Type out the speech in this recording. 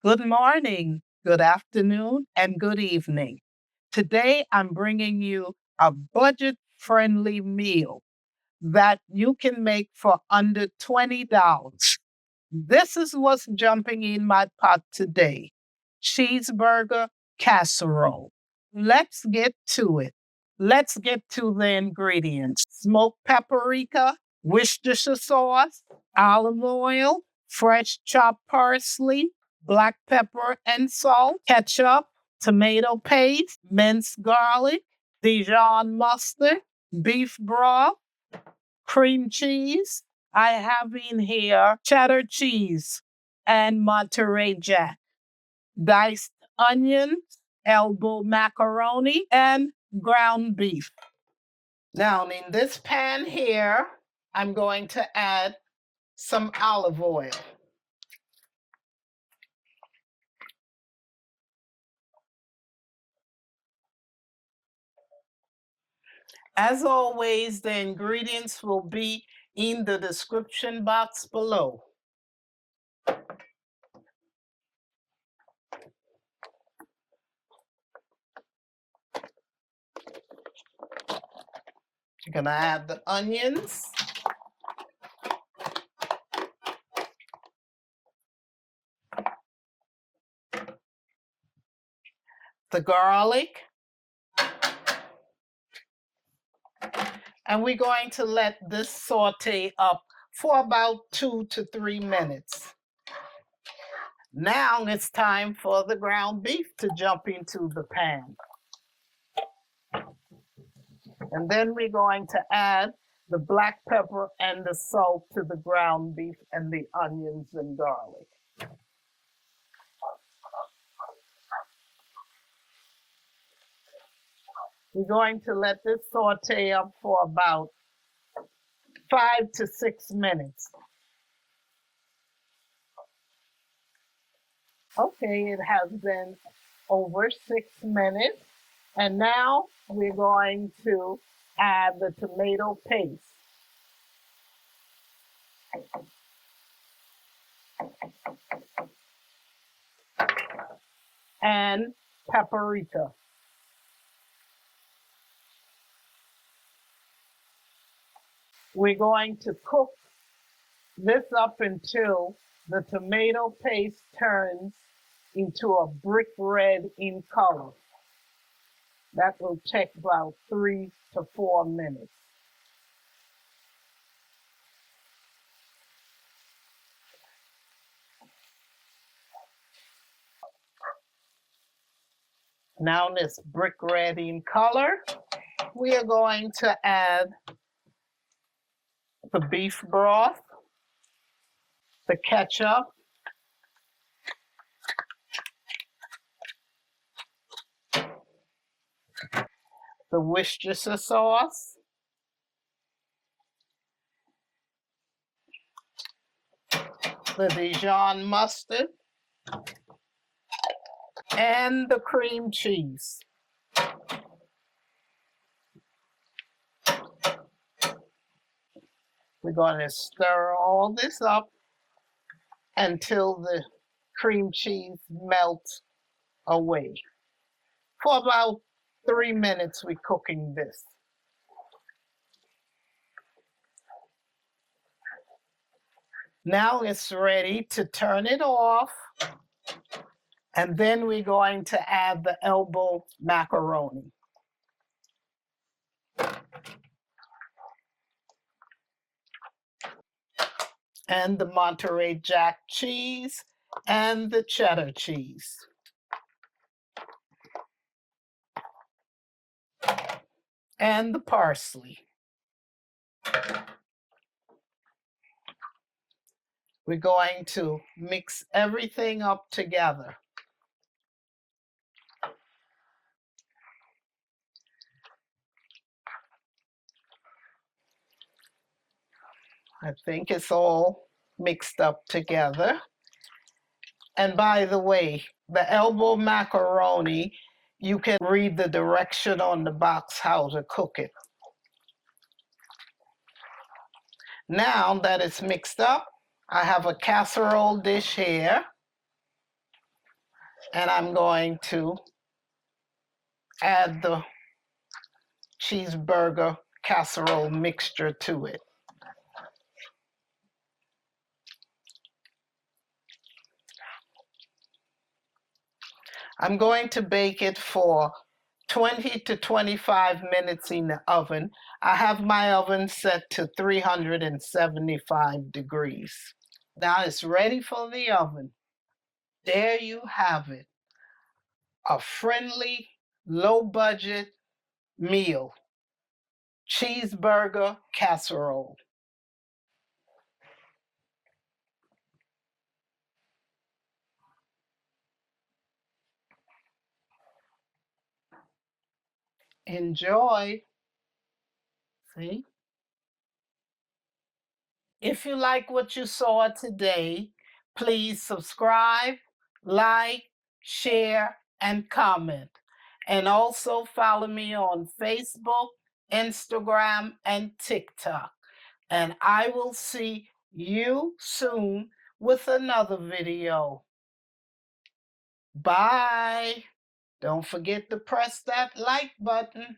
Good morning, good afternoon, and good evening. Today, I'm bringing you a budget friendly meal that you can make for under $20. This is what's jumping in my pot today: cheeseburger casserole. Let's get to it. Let's get to the ingredients: smoked paprika, Worcestershire sauce, olive oil, fresh chopped parsley, black pepper and salt, ketchup, tomato paste, minced garlic, Dijon mustard, beef broth, cream cheese. I have in here cheddar cheese and Monterey Jack, diced onions, elbow macaroni, and ground beef. Now, in this pan here, I'm going to add some olive oil. As always, the ingredients will be in the description box below. You're gonna add the onions, the garlic, and we're going to let this saute up for about 2 to 3 minutes. Now it's time for the ground beef to jump into the pan. And then we're going to add the black pepper and the salt to the ground beef and the onions and garlic. We're going to let this saute up for about 5 to 6 minutes. Okay, it has been over 6 minutes. And now we're going to add the tomato paste. And paprika. We're going to cook this up until the tomato paste turns into a brick red in color. That will take about 3 to 4 minutes. Now this brick red in color, we are going to add the beef broth, the ketchup, the Worcestershire sauce, the Dijon mustard, and the cream cheese. We're going to stir all this up until the cream cheese melts away. For about 3 minutes, we're cooking this. Now it's ready to turn it off. And then we're going to add the elbow macaroni. And the Monterey Jack cheese and the cheddar cheese. And the parsley. We're going to mix everything up together. I think it's all mixed up together. And by the way, the elbow macaroni, you can read the direction on the box how to cook it. Now that it's mixed up, I have a casserole dish here. And I'm going to add the cheeseburger casserole mixture to it. I'm going to bake it for 20 to 25 minutes in the oven. I have my oven set to 375 degrees. Now it's ready for the oven. There you have it. A friendly, low budget meal. Cheeseburger casserole. Enjoy. See? If you like what you saw today, please subscribe, like, share, and comment. And also follow me on Facebook, Instagram, and TikTok. And I will see you soon with another video. Bye. Don't forget to press that like button.